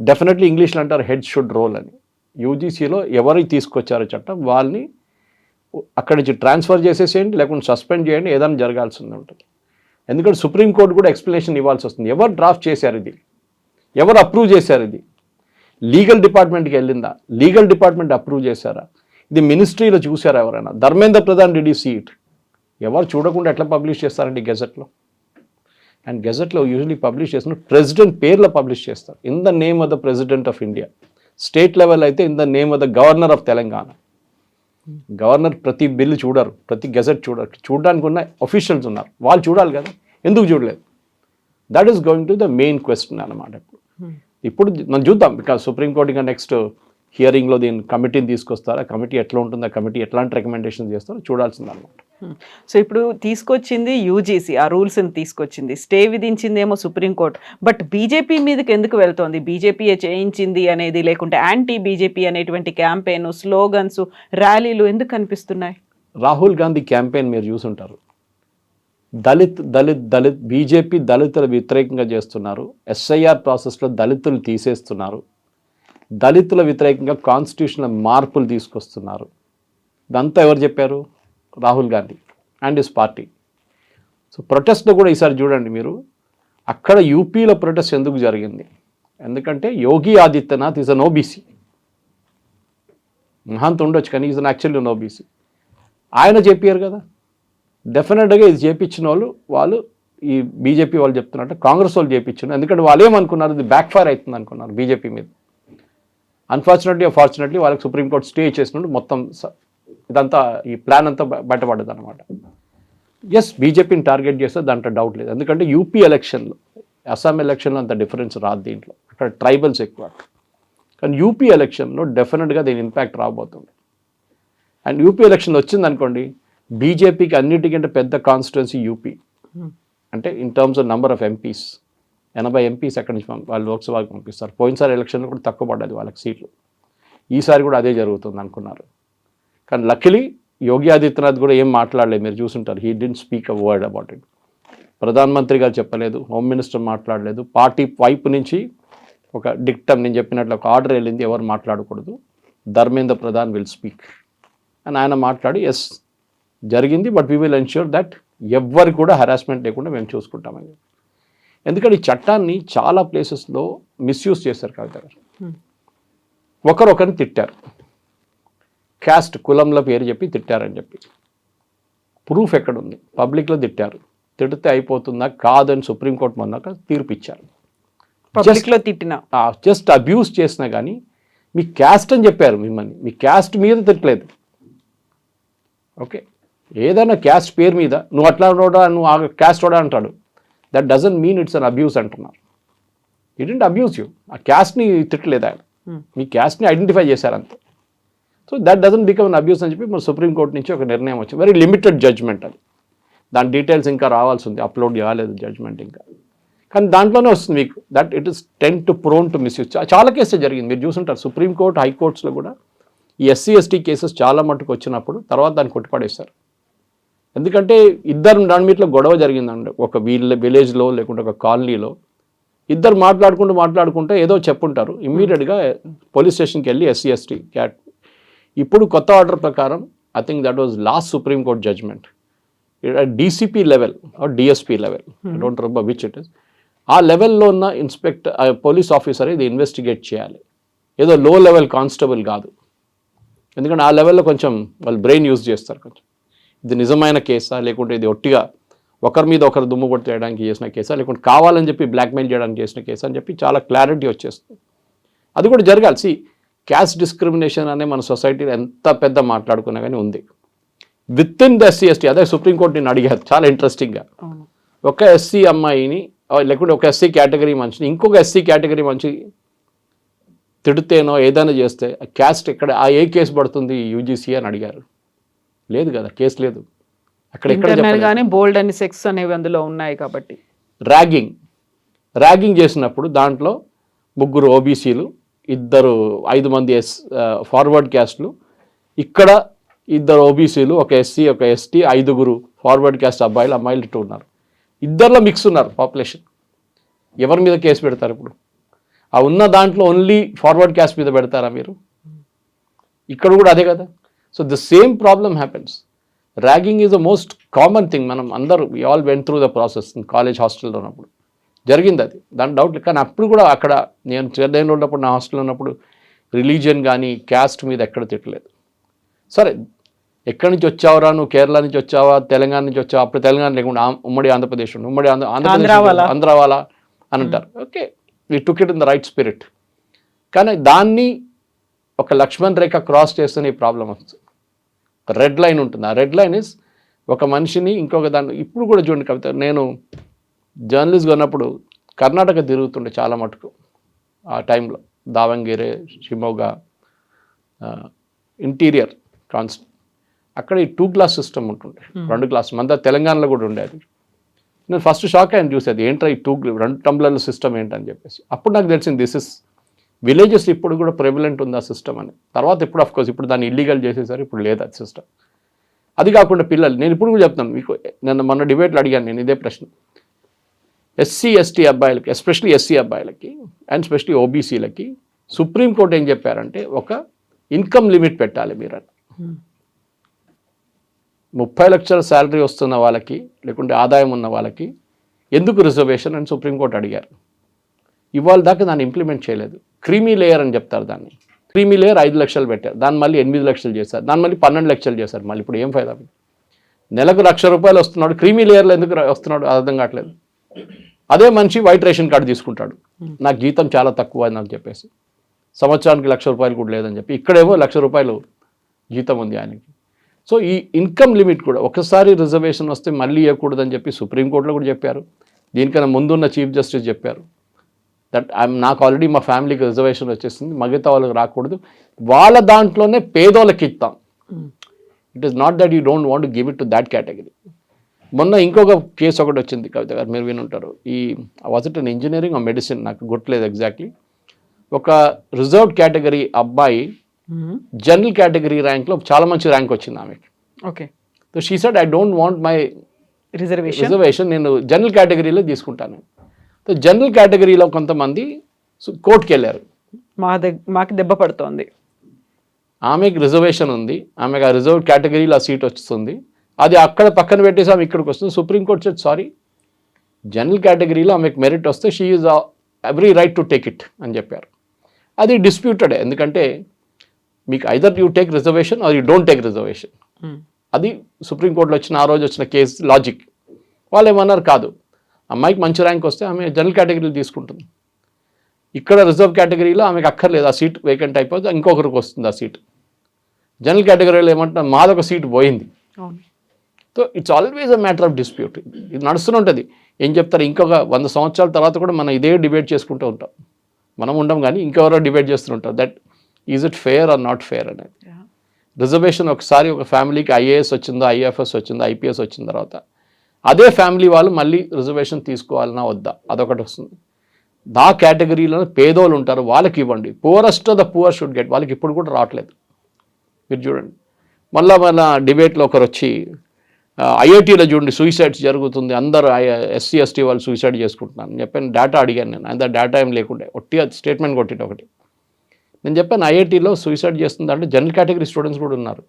డెఫినెట్లీ ఇంగ్లీష్లో అంటారు హెడ్ షుడ్ రోల్ అని. యూజీసీలో ఎవరికి తీసుకొచ్చారో చట్టం వాళ్ళని అక్కడి నుంచి ట్రాన్స్ఫర్ చేసేసేయండి, లేకుంటే సస్పెండ్ చేయండి, ఏదైనా జరగాల్సి ఉంటుంది. ఎందుకంటే సుప్రీంకోర్టు కూడా ఎక్స్ప్లెనేషన్ ఇవ్వాల్సి వస్తుంది. ఎవరు డ్రాఫ్ట్ చేశారు ఇది, ఎవరు అప్రూవ్ చేశారు ఇది, లీగల్ డిపార్ట్మెంట్కి వెళ్ళిందా, లీగల్ డిపార్ట్మెంట్ అప్రూవ్ చేశారా, ఇది మినిస్ట్రీలో చూసారా ఎవరైనా? Dharmendra Pradhan did you see it? ఎవరు చూడకుండా ఎట్లా పబ్లిష్ చేస్తారండి గెజెట్లో? అండ్ గెజెట్లో యూజువలీ పబ్లిష్ చేసిన ప్రెసిడెంట్ పేర్లో పబ్లిష్ చేస్తారు. In the name of the president of India. State level అయితే in the name of the governor of Telangana. Governor ప్రతి బిల్లు చూడరు, ప్రతి గెజెట్ చూడరు. చూడడానికి ఉన్న అఫీషియల్స్ ఉన్నారు, వాళ్ళు చూడాలి కదా, ఎందుకు చూడలేదు? That is going to the main question అన్నమాట. ఇప్పుడు మనం చూద్దాం, బికాజ్ సుప్రీంకోర్టు ఇంకా నెక్స్ట్ హియరింగ్లో దీని కమిటీని తీసుకొస్తారా, కమిటీ ఎట్లా ఉంటుందో, కమిటీ ఎట్లాంటి రికమెండేషన్స్ చేస్తారో చూడాల్సింది అనమాట. సో ఇప్పుడు తీసుకొచ్చింది యూజీసీ, ఆ రూల్స్ని తీసుకొచ్చింది, స్టే విధించిందేమో సుప్రీంకోర్టు. బట్ బీజేపీ మీదకి ఎందుకు వెళ్తోంది? బీజేపీయే చేయించింది అనేది, లేకుంటే యాంటీ బీజేపీ అనేటువంటి క్యాంపెయిన్, స్లోగన్స్, ర్యాలీలు ఎందుకు కనిపిస్తున్నాయి? రాహుల్ గాంధీ క్యాంపెయిన్ మీరు చూసుంటారు. దళిత్ దళిత్ దళిత్ బీజేపీ దళితుల వ్యతిరేకంగా చేస్తున్నారు. ఎస్ఐఆర్ ప్రాసెస్లో దళితులు తీసేస్తున్నారు. దళితుల వ్యతిరేకంగా కాన్స్టిట్యూషనల్ మార్పులు తీసుకొస్తున్నారు. ఇదంతా ఎవరు చెప్పారు? Rahul Gandhi and his party. So ప్రొటెస్ట్లో కూడా ఈసారి చూడండి మీరు, అక్కడ యూపీలో ప్రొటెస్ట్ ఎందుకు జరిగింది? ఎందుకంటే Yogi Adityanath is an OBC. మహాంత్ ఉండొచ్చు కానీ is an actually an OBC. ఆయన చెప్పారు కదా. డెఫినెట్గా ఇది చేపించిన వాళ్ళు ఈ బీజేపీ వాళ్ళు చెప్తున్నట్టు కాంగ్రెస్ వాళ్ళు చేపించారు. ఎందుకంటే వాళ్ళు ఏమనుకున్నారు, ఇది బ్యాక్ ఫైర్ అవుతుంది అనుకున్నారు బీజేపీ మీద. ఫార్చునేట్లీ వాళ్ళకి సుప్రీంకోర్టు స్టే చేసినట్టు మొత్తం ఇదంతా ఈ ప్లాన్ అంతా బయటపడ్డది అనమాట. ఎస్, బీజేపీని టార్గెట్ చేస్తే దాంట్లో డౌట్ లేదు. ఎందుకంటే యూపీ ఎలక్షన్లో, అస్సాం ఎలక్షన్లో అంత డిఫరెన్స్ రాదు దీంట్లో, అక్కడ ట్రైబల్స్ ఎక్కువ. కానీ యూపీ ఎలక్షన్లో డెఫినెట్గా దీని ఇంపాక్ట్ రాబోతుంది. అండ్ యూపీ ఎలక్షన్ వచ్చింది అనుకోండి, బీజేపీకి అన్నిటికంటే పెద్ద కాన్స్టిట్యున్సీ యూపీ. అంటే in terms of number of MPs, 80 MPs అక్కడి నుంచి వాళ్ళు లోక్సభకి పంపిస్తారు. పోయినసారి ఎలక్షన్లో కూడా తక్కువ పడ్డది వాళ్ళకి సీట్లు. ఈసారి కూడా అదే జరుగుతుంది అనుకున్నారు. కానీ లక్కీలీ యోగి ఆదిత్యనాథ్ కూడా ఏం మాట్లాడలేదు, మీరు చూసుంటారు. He didn't speak a word about it. ప్రధానమంత్రి గారు చెప్పలేదు, హోమ్ మినిస్టర్ మాట్లాడలేదు. పార్టీ వైపు నుంచి ఒక డిక్టమ్, నేను చెప్పినట్లు ఒక ఆర్డర్ వెళ్ళింది, ఎవరు మాట్లాడకూడదు, ధర్మేంద్ర ప్రధాన్ విల్ స్పీక్ అని ఆయన మాట్లాడి, ఎస్ జరిగింది, but we will ensure that ఎవ్వరికి కూడా హరాస్మెంట్ లేకుండా మేము చూసుకుంటామని. ఎందుకంటే ఈ చట్టాన్ని చాలా ప్లేసెస్లో మిస్యూజ్ చేశారు కవిత గారు. ఒకరిని తిట్టారు, క్యాస్ట్ కులంలో పేరు చెప్పి తిట్టారని చెప్పి ప్రూఫ్ ఎక్కడుంది? పబ్లిక్లో తిట్టారు. తిడితే అయిపోతుందా కాదని సుప్రీంకోర్టు మొన్నాక తీర్పు ఇచ్చారు. పబ్లిక్లో తిట్టినా, జస్ట్ అబ్యూస్ చేసినా కానీ మీ క్యాస్ట్ అని చెప్పారు, మిమ్మల్ని మీ క్యాస్ట్ మీద తిట్టలేదు. ఓకే, ఏదైనా క్యాస్ట్ పేరు మీద నువ్వు అట్లా రోడా, నువ్వు ఆ క్యాస్ట్ రోడా అంటాడు, that doesn't mean it's an abuse అంటున్నారు. It don't abuse you. ఆ క్యాస్ట్ని తిట్టలేదు ఆయన, మీ క్యాస్ట్ని ఐడెంటిఫై చేశారంతే. So that doesn't become an abuse అని చెప్పి మన సుప్రీంకోర్టు నుంచి ఒక నిర్ణయం వచ్చింది. వెరీ లిమిటెడ్ జడ్జ్మెంట్ అది. దాని డీటెయిల్స్ ఇంకా రావాల్సి ఉంది, అప్లోడ్ కాలేదు జడ్జ్మెంట్ ఇంకా. కానీ దాంట్లోనే వస్తుంది మీకు that it is ten to prone to misuse. చాలా కేసులు జరిగింది, మీరు చూసుంటారు. సుప్రీంకోర్టు, హైకోర్ట్స్లో కూడా ఈ ఎస్సీ ఎస్టీ కేసెస్ చాలా మటుకు వచ్చినప్పుడు తర్వాత దాన్ని కొట్టిపడేశారు. ఎందుకంటే ఇద్దరు దాని మీట్లో గొడవ జరిగిందండి, ఒక విలేజ్లో లేకుంటే ఒక కాలనీలో ఇద్దరు మాట్లాడుకుంటూ ఏదో చెప్పుంటారు, ఇమ్మీడియట్గా పోలీస్ స్టేషన్కి వెళ్ళి ఎస్సీ ఎస్టీ క్యాట్. ఇప్పుడు కొత్త ఆర్డర్ ప్రకారం I think that was last supreme court judgment, DCP level or DSP level, I don't remember which it is, ఆ లెవెల్లో ఉన్న పోలీస్ ఆఫీసర్ ఇది ఇన్వెస్టిగేట్ చేయాలి, ఏదో లో లెవెల్ కానిస్టేబుల్ కాదు. ఎందుకంటే ఆ లెవెల్లో కొంచెం వాళ్ళు బ్రెయిన్ యూజ్ చేస్తారు, కొంచెం ఇది నిజమైన కేసా లేకుంటే ఇది ఒట్టిగా ఒకరి మీద ఒకరు దుమ్ము కొట్టేయడానికి చేసిన కేసా లేకుంటే కావాలని చెప్పి బ్లాక్మెయిల్ చేయడానికి చేసిన కేసా అని చెప్పి చాలా క్లారిటీ వచ్చేస్తుంది. అది కూడా జరగాలి. క్యాస్ట్ డిస్క్రిమినేషన్ అనే మన సొసైటీలో ఎంత పెద్ద మాట్లాడుకున్నా కానీ ఉంది with in the SC ST. అదే సుప్రీంకోర్టు నేను అడిగారు చాలా ఇంట్రెస్టింగ్గా, ఒక ఎస్సీ అమ్మాయిని లేకుంటే ఒక ఎస్సీ కేటగిరీ మనిషిని ఇంకొక ఎస్సీ కేటగిరీ మనిషి తిడితేనో ఏదైనా చేస్తే క్యాస్ట్ ఎక్కడ ఏ కేసు పడుతుంది యూజీసీ అని అడిగారు. లేదు కదా, కేసు లేదు అక్కడ. కానీ బోల్డ్ అండ్ సెక్స్ అనేవి అందులో ఉన్నాయి కాబట్టి ర్యాగింగ్ చేసినప్పుడు దాంట్లో 3 ఓబీసీలు, 5 మంది ఫార్వర్డ్ క్యాస్ట్లు, ఇక్కడ 2 ఓబీసీలు, ఒక ఎస్సీ ఒక ఎస్టీ, 5 ఫార్వర్డ్ క్యాస్ట్ అమ్మాయిలు ఇటు ఉన్నారు. ఇద్దరిలో మిక్స్ ఉన్నారు పాపులేషన్. ఎవరి మీద కేసు పెడతారు ఇప్పుడు? ఆ ఉన్న దాంట్లో ఓన్లీ ఫార్వర్డ్ క్యాస్ట్ మీద పెడతారా మీరు? ఇక్కడ కూడా అదే కదా. So the same problem happens. Ragging is the most common thing. మనం అందరూ we all went through the process college హాస్టల్లో ఉన్నప్పుడు జరిగింది అది, దాని డౌట్ లేదు. కానీ అప్పుడు కూడా అక్కడ నేను చెన్నైలో ఉన్నప్పుడు, నా హాస్టల్లో ఉన్నప్పుడు రిలీజియన్ కానీ క్యాస్ట్ మీద ఎక్కడ తిట్టలేదు. సరే ఎక్కడి నుంచి వచ్చావురా నువ్వు, కేరళ నుంచి వచ్చావా, తెలంగాణ నుంచి వచ్చావా, అప్పుడు తెలంగాణ లేకుండా ఉమ్మడి ఆంధ్రప్రదేశ్ ఆంధ్ర వాళ్ళ అని అంటారు. Okay, we took it in the right spirit. కానీ దాన్ని ఒక లక్ష్మణ్ రేఖ క్రాస్ చేస్తేనే ఈ ప్రాబ్లం వస్తుంది. రెడ్ లైన్ ఉంటుంది. ఆ రెడ్ లైన్ ఇస్ ఒక మనిషిని ఇంకొక దాన్ని. ఇప్పుడు కూడా చూడండి కవిత, నేను జర్నలిస్ట్గా ఉన్నప్పుడు కర్ణాటక తిరుగుతుండే చాలా మటుకు. ఆ టైంలో దావంగిరే, షిమోగా, ఇంటీరియర్ కాన్స్ట్, అక్కడ ఈ 2 క్లాస్ సిస్టమ్ ఉంటుండే, 2 క్లాస్. మన తెలంగాణలో కూడా ఉండేది. నేను ఫస్ట్ షాక్ అయ్యాను చూసేది, ఏంట్రా ఈ 2 టంబ్లర్ల సిస్టమ్ ఏంటని చెప్పేసి. అప్పుడు నాకు తెలిసింది దిస్ ఇస్ విలేజెస్ ఇప్పుడు కూడా ప్రెవలెంట్ ఉంది ఆ సిస్టమ్ అని. తర్వాత ఇప్పుడు అఫ్కోర్స్ ఇప్పుడు దాన్ని ఇల్లీగల్ చేసేసారు, ఇప్పుడు లేదు అది సిస్టమ్. అది కాకుండా పిల్లలు, నేను ఇప్పుడు కూడా చెప్తాను మీకు, నేను మొన్న డిబేట్లో అడిగాను నేను ఇదే ప్రశ్న. ఎస్సీ ఎస్టీ అబ్బాయిలకి, ఎస్పెషలీ ఎస్సీ అబ్బాయిలకి అండ్ స్పెషలీ ఓబీసీలకి సుప్రీంకోర్టు ఏం చెప్పారంటే ఒక ఇన్కమ్ లిమిట్ పెట్టాలి మీరు అని. 30 లక్షల శాలరీ వస్తున్న వాళ్ళకి లేకుంటే ఆదాయం ఉన్న వాళ్ళకి ఎందుకు రిజర్వేషన్ అని సుప్రీంకోర్టు అడిగారు. ఇవాళ దాకా దాన్ని ఇంప్లిమెంట్ చేయలేదు. క్రీమీ లేయర్ అని చెప్తారు దాన్ని. క్రీమీ లేయర్ 5 లక్షలు పెట్టారు, దాన్ని మళ్ళీ 8 లక్షలు చేశారు, దాన్ని మళ్ళీ 12 లక్షలు చేశారు. మళ్ళీ ఇప్పుడు ఏం ఫైదా? నెలకు ₹1,00,000 వస్తున్నాడు, క్రీమీ లేయర్లో ఎందుకు వస్తున్నాడు అర్థం కావట్లేదు. అదే మనిషి వైట్ రేషన్ కార్డు తీసుకుంటాడు, నాకు జీతం చాలా తక్కువ అని చెప్పేసి, సంవత్సరానికి ₹1,00,000 కూడా లేదని చెప్పి. ఇక్కడేమో ₹1,00,000 జీతం ఉంది ఆయనకి. సో ఈ ఇన్కమ్ లిమిట్ కూడా ఒకసారి రిజర్వేషన్ వస్తే మళ్ళీ ఇవ్వకూడదని చెప్పి సుప్రీంకోర్టులో కూడా చెప్పారు. దీనికన్నా ముందున్న చీఫ్ జస్టిస్ చెప్పారు దట్ నాకు ఆల్రెడీ మా ఫ్యామిలీకి రిజర్వేషన్ వచ్చేసింది, మిగతా వాళ్ళకి రాకూడదు, వాళ్ళ దాంట్లోనే పేదోళ్ళకి ఇస్తాం. It is not that you don't want give it to that category. మొన్న ఇంకొక కేసు ఒకటి వచ్చింది కవిత గారు, మీరు వినుంటారు. ఈ వాజ్ ఇట్ అన్ ఇంజనీరింగ్ ఆ మెడిసిన్, నాకు గుర్తులేదు ఎగ్జాక్ట్లీ. ఒక రిజర్వ్డ్ కేటగిరీ అబ్బాయి జనరల్ కేటగిరీ ర్యాంక్లో చాలా మంచి ర్యాంక్ వచ్చింది ఆమెకి. Okay, so she said I don't want my reservation, నేను జనరల్ కేటగిరీలో తీసుకుంటాను. సో జనరల్ కేటగిరీలో కొంతమంది కోర్టుకి వెళ్ళారు, మాకు దెబ్బ పడుతోంది, ఆమెకి రిజర్వేషన్ ఉంది, ఆమెకు ఆ రిజర్వ్ కేటగిరీలో ఆ సీట్ వస్తుంది, అది అక్కడ పక్కన పెట్టేసి ఆమె ఇక్కడికి వస్తుంది. సుప్రీంకోర్టు సెడ్ సారీ, జనరల్ కేటగిరీలో ఆమెకు మెరిట్ వస్తే she is every right to take it అని చెప్పారు. అది డిస్ప్యూటెడ్, ఎందుకంటే మీకు either you take reservation or you don't take reservation. అది సుప్రీంకోర్టులో వచ్చిన ఆ రోజు వచ్చిన కేసు లాజిక్. వాళ్ళు ఏమన్నారు, కాదు అమ్మాయికి మంచి ర్యాంక్ వస్తే ఆమె జనరల్ కేటగిరీలో తీసుకుంటుంది, ఇక్కడ రిజర్వ్ కేటగిరీలో ఆమెకు అక్కర్లేదు, ఆ సీట్ వేకెంట్ అయిపోతే ఇంకొకరికి వస్తుంది ఆ సీట్. జనరల్ కేటగిరీలో ఏమంటున్నారు, మాదొక సీట్ పోయింది. So it's always a matter of dispute. ఇది నడుస్తూనే ఉంటుంది. ఏం చెప్తారు, ఇంకొక 100 సంవత్సరాల తర్వాత కూడా మనం ఇదే డిబేట్ చేసుకుంటూ ఉంటాం. మనం ఉండం కానీ ఇంకెవరో డిబేట్ చేస్తుంటారు, that is it fair or not fair అనేది. రిజర్వేషన్ ఒకసారి ఒక ఫ్యామిలీకి ఐఏఎస్ వచ్చిందో, ఐఎఫ్ఎస్ వచ్చిందో, ఐపీఎస్ వచ్చిన తర్వాత అదే ఫ్యామిలీ వాళ్ళు మళ్ళీ రిజర్వేషన్ తీసుకోవాలన్నా వద్దా, అదొకటి వస్తుంది. ఆ కేటగిరీలో పేదోళ్ళు ఉంటారు, వాళ్ళకి ఇవ్వండి. Poorest of the poor should get, వాళ్ళకి ఇప్పుడు కూడా రావట్లేదు. మీరు చూడండి. మళ్ళా డిబేట్లో ఒకరు వచ్చి ఐఐటీలో చూడండి సూసైడ్స్ జరుగుతుంది, అందరూ ఎస్సీ ఎస్టీ వాళ్ళు సూసైడ్ చేసుకుంటున్నారు అని చెప్పాను. డేటా అడిగాను నేను, అంత డేటా ఏం లేకుండే, ఒట్టిగా స్టేట్మెంట్ కొట్టిన ఒకటి. నేను చెప్పాను ఐఐటీలో సూసైడ్ చేస్తుంది అంటే జనరల్ కేటగిరీ స్టూడెంట్స్ కూడా ఉన్నారు,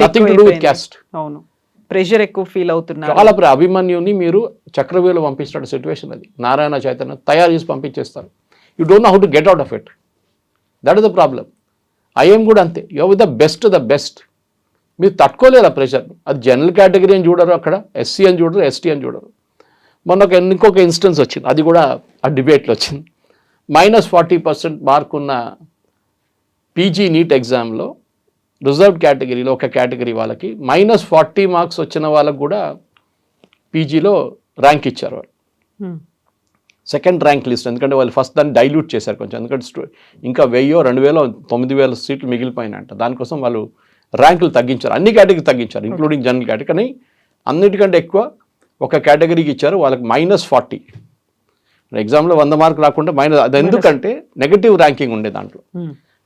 nothing to do with caste. అవును, ప్రెషర్ ఎక్కువ ఫీల్ అవుతున్నారు. చాలా అభిమన్యుని మీరు చక్రవ్యూహంలో పంపించిన సిచ్యువేషన్ అది. నారాయణ చైతన్య తయారు చేసి పంపించేస్తారు. You don't know how to get out of it. That is the problem. I'm కూడా అంతే, యు విత్ ద బెస్ట్. మీరు తట్టుకోలేరు ఆ ప్రెషర్ని. అది జనరల్ కేటగిరీ అని చూడరు, అక్కడ ఎస్సీ అని చూడరు, ఎస్టీ అని చూడరు. మొన్న ఇంకొక ఇన్స్టెన్స్ వచ్చింది, అది కూడా ఆ డిబేట్లో వచ్చింది. -40% మార్క్ ఉన్న పీజీ నీట్ ఎగ్జామ్లో రిజర్వ్డ్ కేటగిరీలో ఒక కేటగిరీ వాళ్ళకి -40 మార్క్స్ వచ్చిన వాళ్ళకు కూడా పీజీలో ర్యాంక్ ఇచ్చారు వాళ్ళు. సెకండ్ ర్యాంక్ లిస్ట్, ఎందుకంటే వాళ్ళు ఫస్ట్ దాన్ని డైల్యూట్ చేశారు కొంచెం, ఎందుకంటే ఇంకా 1000, 2000, 9000 సీట్లు మిగిలిపోయినాయంట. దానికోసం వాళ్ళు ర్యాంకులు తగ్గించారు, అన్ని కేటగిరీ తగ్గించారు, ఇంక్లూడింగ్ జనరల్ కేటగిరీ. కానీ అన్నిటికంటే ఎక్కువ ఒక కేటగిరీకి ఇచ్చారు, వాళ్ళకి -40. ఎగ్జామ్లో 100 మార్కులు రాకుండా అది ఎందుకంటే నెగటివ్ ర్యాంకింగ్ ఉండే దాంట్లో.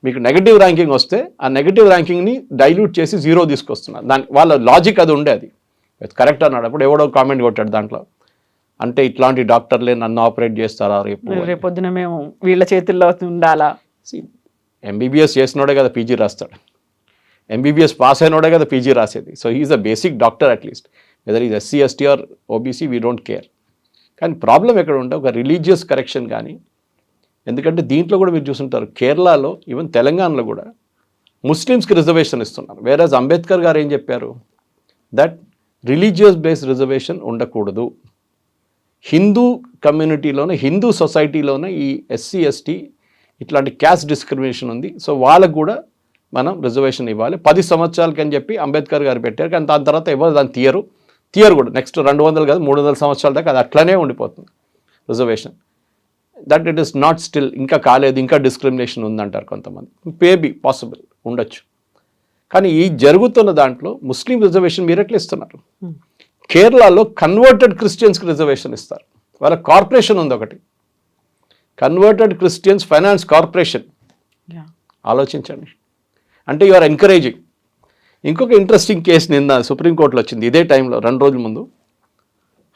మీకు నెగటివ్ ర్యాంకింగ్ వస్తే ఆ నెగటివ్ ర్యాంకింగ్ని డైల్యూట్ చేసి 0 తీసుకొస్తున్నారు. వాళ్ళ లాజిక్ అది ఉండే, అది కరెక్ట్ అన్నాడు. అప్పుడు ఎవడో కామెంట్ కొట్టాడు దాంట్లో, అంటే ఇట్లాంటి డాక్టర్లే నన్ను ఆపరేట్ చేస్తారా రేపొద్దున మేము వీళ్ళ చేతుల్లో ఉండాలా? ఎంబీబీఎస్ చేసినోడే కదా పీజీ రాస్తాడు, ఎంబీబీఎస్ పాస్ అయినోడే కదా పీజీ రాసేది. So he is a basic doctor at least, whether is SC ST or OBC we don't care. కానీ ప్రాబ్లం ఎక్కడ ఉంటే ఒక రిలీజియస్ కరెక్షన్ కానీ, ఎందుకంటే దీంట్లో కూడా మీరు చూస్తుంటారు కేరళలో, ఈవెన్ తెలంగాణలో కూడా ముస్లిమ్స్కి రిజర్వేషన్ ఇస్తున్నారు. వేరేజ్ అంబేద్కర్ గారు ఏం చెప్పారు, దట్ రిలీజియస్ బేస్డ్ రిజర్వేషన్ ఉండకూడదు. హిందూ కమ్యూనిటీలోనే, హిందూ సొసైటీలోనే ఈ ఎస్సీ ఎస్టీ ఇట్లాంటి క్యాస్ట్ డిస్క్రిమినేషన్ ఉంది. సో వాళ్ళకు కూడా మనం రిజర్వేషన్ ఇవ్వాలి 10 సంవత్సరాలకి అని చెప్పి అంబేద్కర్ గారు పెట్టారు. కానీ దాని తర్వాత ఎవరు దాన్ని తీయరు కూడా. నెక్స్ట్ 200 కాదు 300 సంవత్సరాల దాకా అది అట్లనే ఉండిపోతుంది reservation. That it is not still, ఇంకా కాలేదు, ఇంకా డిస్క్రిమినేషన్ ఉందంటారు కొంతమంది. మేబీ పాసిబుల్ ఉండొచ్చు. కానీ ఈ జరుగుతున్న దాంట్లో ముస్లిం రిజర్వేషన్ మీరు ఎట్లా ఇస్తున్నారు? కేరళలో కన్వర్టెడ్ క్రిస్టియన్స్కి రిజర్వేషన్ ఇస్తారు. వాళ్ళ కార్పొరేషన్ ఉంది ఒకటి, కన్వర్టెడ్ క్రిస్టియన్స్ ఫైనాన్స్ కార్పొరేషన్. ఆలోచించండి, అంటే యు ఆర్ ఎంకరేజింగ్. ఇంకొక ఇంట్రెస్టింగ్ కేసు నిన్న సుప్రీంకోర్టులో వచ్చింది ఇదే టైంలో, 2 రోజుల ముందు.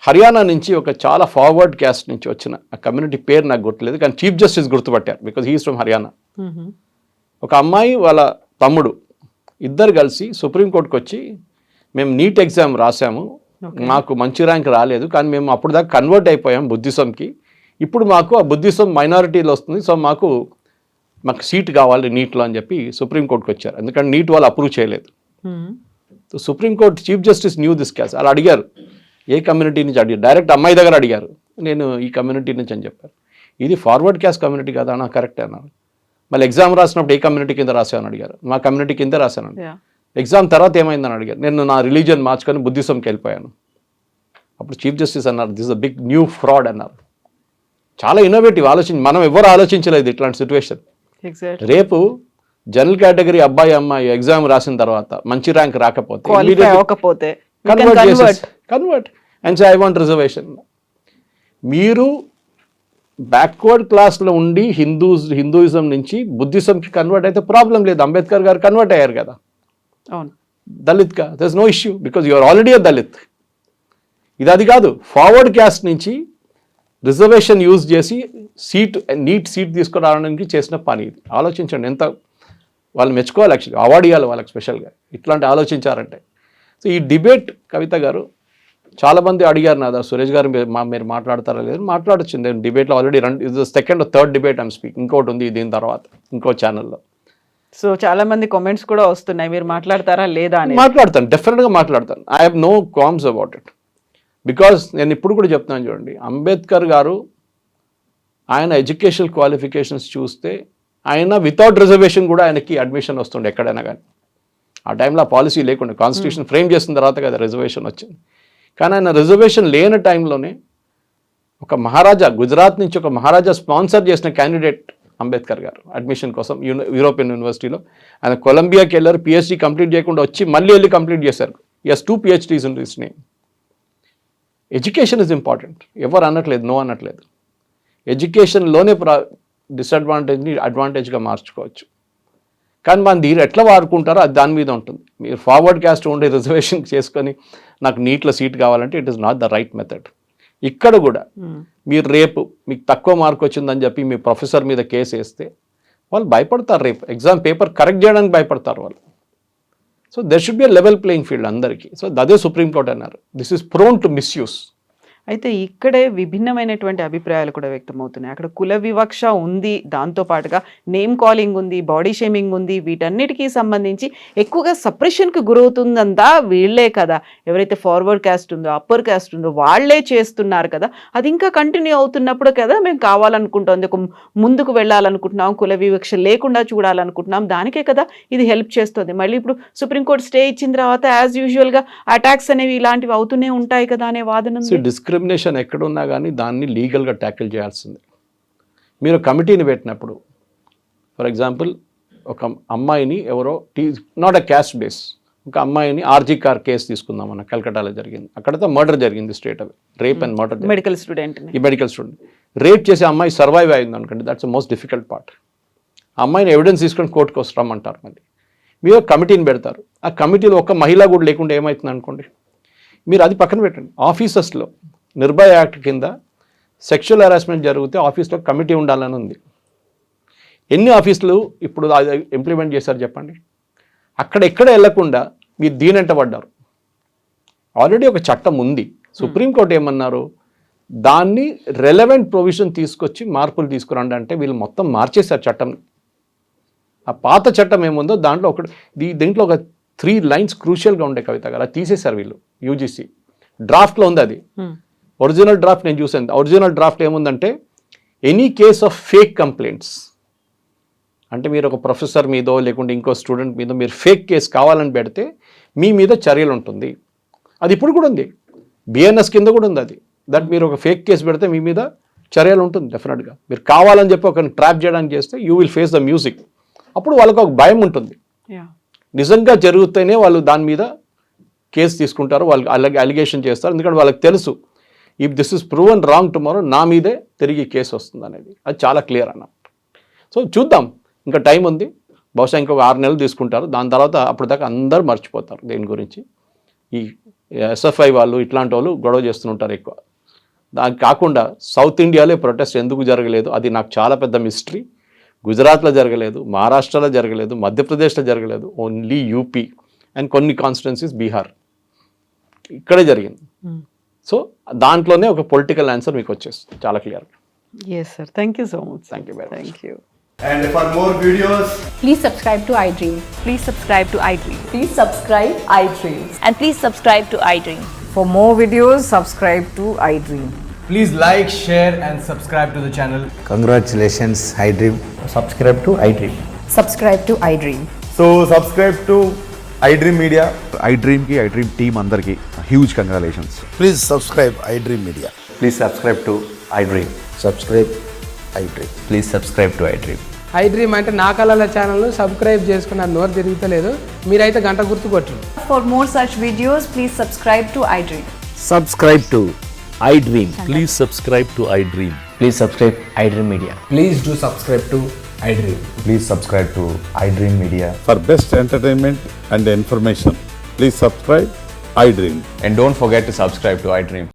హర్యానా నుంచి ఒక చాలా ఫార్వర్డ్ క్యాస్ట్ నుంచి వచ్చిన ఆ కమ్యూనిటీ పేరు నాకు గుర్తులేదు, కానీ చీఫ్ జస్టిస్ గుర్తుపట్టారు, బికాజ్ హీఈస్ ఫ్రమ్ హర్యానా. ఒక అమ్మాయి వాళ్ళ తమ్ముడు ఇద్దరు కలిసి సుప్రీంకోర్టుకు వచ్చి, మేము నీట్ ఎగ్జామ్ రాసాము, మాకు మంచి ర్యాంక్ రాలేదు, కానీ మేము అప్పుడు దాకా కన్వర్ట్ అయిపోయాం బుద్ధిజంకి, ఇప్పుడు మాకు ఆ బుద్ధిజం మైనారిటీలో వస్తుంది, సో మాకు సీట్ కావాలి నీట్లో అని చెప్పి సుప్రీంకోర్టుకు వచ్చారు. ఎందుకంటే నీట్ వాళ్ళు అప్రూవ్ చేయలేదు. Supreme court chief justice new this case. వాళ్ళు అడిగారు ఏ కమ్యూనిటీ నుంచి అడిగారు, డైరెక్ట్ అమ్మాయి దగ్గర అడిగారు, నేను ఈ కమ్యూనిటీ నుంచి అని చెప్పారు. ఇది ఫార్వర్డ్ క్యాస్ట్ కమ్యూనిటీ కదా అన్న, కరెక్టే అన్నారు. మళ్ళీ ఎగ్జామ్ రాసినప్పుడు ఏ కమ్యూనిటీ కింద రాసామని అడిగారు, మా కమ్యూనిటీ కింద రాశాను. ఎగ్జామ్ తర్వాత ఏమైందని అడిగారు, నేను నా రిలీజియన్ మార్చుకొని బుద్ధిజంకి వెళ్ళిపోయాను. అప్పుడు చీఫ్ జస్టిస్ అన్నారు, this is a big new fraud అన్నారు. చాలా ఇన్నోవేటివ్ ఆలోచించి, మనం ఎవరు ఆలోచించలేదు ఇట్లాంటి సిచ్యువేషన్. రేపు జనరల్ కేటగిరీ అబ్బాయి అమ్మాయి ఎగ్జామ్ రాసిన తర్వాత మంచి ర్యాంక్ రాకపోతే convert and say I want reservation. మీరు బ్యాక్వర్డ్ క్లాస్లో ఉండి హిందూయిజం నుంచి బుద్ధిజంకి కన్వర్ట్ అయితే ప్రాబ్లం లేదు. అంబేద్కర్ గారు కన్వర్ట్ అయ్యారు కదా, దళిత్గా, there is no issue because you are already a Dalit. ఇది అది కాదు, ఫార్వర్డ్ క్యాస్ట్ నుంచి రిజర్వేషన్ యూజ్ చేసి నీట్ సీట్ తీసుకురావడానికి చేసిన పని ఇది. ఆలోచించండి, ఎంత వాళ్ళు మెచ్చుకోవాలి, యాక్చువల్లీ అవార్డు ఇవ్వాలి వాళ్ళకి స్పెషల్గా ఇట్లాంటి ఆలోచించారంటే. సో ఈ డిబేట్ కవిత గారు చాలామంది అడిగారు నా సురేష్ గారు మీరు మాట్లాడతారా లేదు, మాట్లాడచ్చు. నేను డిబేట్లో ఆల్రెడీ ఇది second third debate I'm speak, ఇంకోటి ఉంది దీని తర్వాత ఇంకో ఛానల్లో. సో చాలా మంది కామెంట్స్ కూడా వస్తున్నాయి, మీరు మాట్లాడతారా లేదా అని. మాట్లాడతాను, డెఫినెట్గా మాట్లాడతాను. I have no qualms about it. Because నేను ఇప్పుడు కూడా చెప్తున్నాను చూడండి, అంబేద్కర్ గారు ఆయన ఎడ్యుకేషనల్ క్వాలిఫికేషన్స్ చూస్తే ఆయన వితౌట్ రిజర్వేషన్ కూడా ఆయనకి అడ్మిషన్ వస్తుండే ఎక్కడైనా కానీ. ఆ టైంలో ఆ పాలసీ లేకుండా కాన్స్టిట్యూషన్ ఫ్రేమ్ చేసిన తర్వాత కదా రిజర్వేషన్ వచ్చింది. కానీ ఆయన రిజర్వేషన్ లేని టైంలోనే ఒక మహారాజా, గుజరాత్ నుంచి ఒక మహారాజా స్పాన్సర్ చేసిన క్యాండిడేట్ అంబేద్కర్ గారు అడ్మిషన్ కోసం యూరోపియన్ యూనివర్సిటీలో. ఆయన కొలంబియాకి వెళ్ళారు, పిహెచ్డీ కంప్లీట్ చేయకుండా వచ్చి మళ్ళీ వెళ్ళి కంప్లీట్ చేశారు. Yes 2 PhDs in his name. Education is important, ఎవరు అనట్లేదు, నో అనట్లేదు. ఎడ్యుకేషన్లోనే డిసడ్వాంటేజ్ని అడ్వాంటేజ్గా మార్చుకోవచ్చు. కానీ మన దీన్ని ఎట్లా వాడుకుంటారో అది దాని మీద ఉంటుంది. మీరు ఫార్వర్డ్ క్యాస్ట్ ఉండే రిజర్వేషన్ చేసుకొని నాకు నీట్లో సీట్ కావాలంటే it is not the right method. ఇక్కడ కూడా మీరు రేపు మీకు తక్కువ మార్క్ వచ్చిందని చెప్పి మీ ప్రొఫెసర్ మీద కేసు వేస్తే వాళ్ళు భయపడతారు, రేపు ఎగ్జామ్ పేపర్ కరెక్ట్ చేయడానికి భయపడతారు వాళ్ళు. So there should be a level playing field అందరికీ. సో అదే సుప్రీంకోర్టు అన్నారు, this is prone to misuse. అయితే ఇక్కడే విభిన్నమైనటువంటి అభిప్రాయాలు కూడా వ్యక్తమవుతున్నాయి. అక్కడ కుల వివక్ష ఉంది, దాంతో పాటుగా నేమ్ కాలింగ్ ఉంది, బాడీ షేమింగ్ ఉంది. వీటన్నిటికీ సంబంధించి ఎక్కువగా సప్రెషన్కి గురవుతుందంతా వీళ్ళే కదా, ఎవరైతే ఫార్వర్డ్ క్యాస్ట్ ఉందో అప్పర్ క్యాస్ట్ ఉందో వాళ్ళే చేస్తున్నారు కదా. అది ఇంకా కంటిన్యూ అవుతున్నప్పుడు కదా మేము కావాలనుకుంటాం, ఒక ముందుకు వెళ్ళాలనుకుంటున్నాం, కుల వివక్ష లేకుండా చూడాలనుకుంటున్నాం, దానికే కదా ఇది హెల్ప్ చేస్తుంది. మళ్ళీ ఇప్పుడు సుప్రీంకోర్టు స్టే ఇచ్చిన తర్వాత యాజ్ యూజువల్గా అటాక్స్ అనేవి ఇలాంటివి అవుతూనే ఉంటాయి కదా అనే వాదన ఉంది. డిస్క్రిమినేషన్ ఎక్కడున్నా కానీ దాన్ని లీగల్గా ట్యాకిల్ చేయాల్సిందే. మీరు కమిటీని పెట్టినప్పుడు ఫర్ ఎగ్జాంపుల్ ఒక అమ్మాయిని ఎవరో నాట్ అ క్యాస్ట్ బేస్ ఒక అమ్మాయిని ఆర్జీ కార్ కేసు తీసుకుందాం, మన కలకటాలో జరిగింది. అక్కడతో మర్డర్ జరిగింది, straight away rape and murder. Medical student rape చేసి అమ్మాయి సర్వైవ్ అయింది అనుకోండి, that's the most difficult part. ఆ అమ్మాయిని ఎవిడెన్స్ తీసుకొని కోర్టుకు వస్తామంటారు. మళ్ళీ మీరు కమిటీని పెడతారు, ఆ కమిటీలో ఒక మహిళ కూడా లేకుండా ఏమవుతుంది అనుకోండి, మీరు అది పక్కన పెట్టండి. ఆఫీసెస్లో నిర్భయ యాక్ట్ కింద సెక్షువల్ హెరాస్మెంట్ జరిగితే ఆఫీస్లో కమిటీ ఉండాలని ఉంది. ఎన్ని ఆఫీసులు ఇప్పుడు ఇంప్లిమెంట్ చేశారు చెప్పండి? అక్కడ ఎక్కడ వెళ్లకుండా మీరు దీనంట పడ్డారు. ఆల్రెడీ ఒక చట్టం ఉంది. సుప్రీంకోర్టు ఏమన్నారు, దాన్ని రెలవెంట్ ప్రొవిజన్ తీసుకొచ్చి మార్పులు తీసుకురండి అంటే వీళ్ళు మొత్తం మార్చేశారు చట్టం. ఆ పాత చట్టం ఏముందో దాంట్లో దీంట్లో ఒక 3 లైన్స్ క్రూషియల్గా ఉండే కవిత గారు, అది తీసేశారు వీళ్ళు. యూజీసీ డ్రాఫ్ట్లో ఉంది అది. ఒరిజినల్ డ్రాఫ్ట్ నేను చూసాను. ఒరిజినల్ డ్రాఫ్ట్ ఏముందంటే any case of fake complaints, అంటే మీరు ఒక ప్రొఫెసర్ మీదో లేకుంటే ఇంకో స్టూడెంట్ మీదో మీరు ఫేక్ కేసు కావాలని పెడితే మీ మీద చర్యలు ఉంటుంది. అది ఇప్పుడు కూడా ఉంది, బిఎన్ఎస్ కింద కూడా ఉంది అది. దట్ మీరు ఒక ఫేక్ కేసు పెడితే మీ మీద చర్యలు ఉంటుంది డెఫినెట్గా. మీరు కావాలని చెప్పి ఒకరిని ట్రాప్ చేయడానికి చేస్తే you will face the music. అప్పుడు వాళ్ళకు ఒక భయం ఉంటుంది, నిజంగా జరుగుతూనే వాళ్ళు దాని మీద కేసు తీసుకుంటారు, వాళ్ళు అలాగే అలిగేషన్ చేస్తారు. ఎందుకంటే వాళ్ళకి తెలుసు if this is proven wrong tomorrow నా మీదే తిరిగి కేసు వస్తుంది అనేది. అది చాలా క్లియర్ అన్న. సో చూద్దాం, ఇంకా టైం ఉంది. బహుశా ఇంకొక 6 నెలలు తీసుకుంటారు. దాని తర్వాత అప్పటిదాకా అందరూ మర్చిపోతారు దేని గురించి. ఈ ఎస్ఎఫ్ఐ వాళ్ళు ఇట్లాంటి వాళ్ళు గొడవ చేస్తుంటారు ఎక్కువ. దానికి కాకుండా సౌత్ ఇండియాలో ప్రొటెస్ట్ ఎందుకు జరగలేదు అది నాకు చాలా పెద్ద మిస్టరీ. గుజరాత్లో జరగలేదు, మహారాష్ట్రలో జరగలేదు, మధ్యప్రదేశ్లో జరగలేదు, ఓన్లీ యూపీ అండ్ కొన్ని కాన్స్టిట్యున్సీస్ బీహార్, ఇక్కడే జరిగింది. సో దాంట్లోనే ఒక పొలిటికల్ ఆన్సర్ మీకు వచ్చేస్తుంది చాలా clear. Yes sir, thank you so much. Thank you very much. Thank you. And for more videos, Please subscribe to iDream. Please subscribe to iDream. Please subscribe iDream. And please subscribe to iDream. For more videos, subscribe to iDream. please like, share and subscribe to the channel. Congratulations, iDream. Subscribe to iDream. Subscribe to iDream. So subscribe to iDream Media. iDream team andarki huge congratulations. Please subscribe iDream Media. Please subscribe to iDream. Subscribe iDream. Please subscribe to iDream. iDream అంటే నా కళల ఛానల్ను subscribe చేసుకున్న నోరు తిరుగుతలేదు, మీరైతే గంట గుర్తు కొట్టండి. For more such videos, please subscribe to iDream. Subscribe to iDream. Please subscribe to iDream. Please subscribe iDream Media. Please do subscribe to iDream. Please subscribe to iDream Media. For best entertainment and information, please subscribe iDream. And don't forget to subscribe to iDream.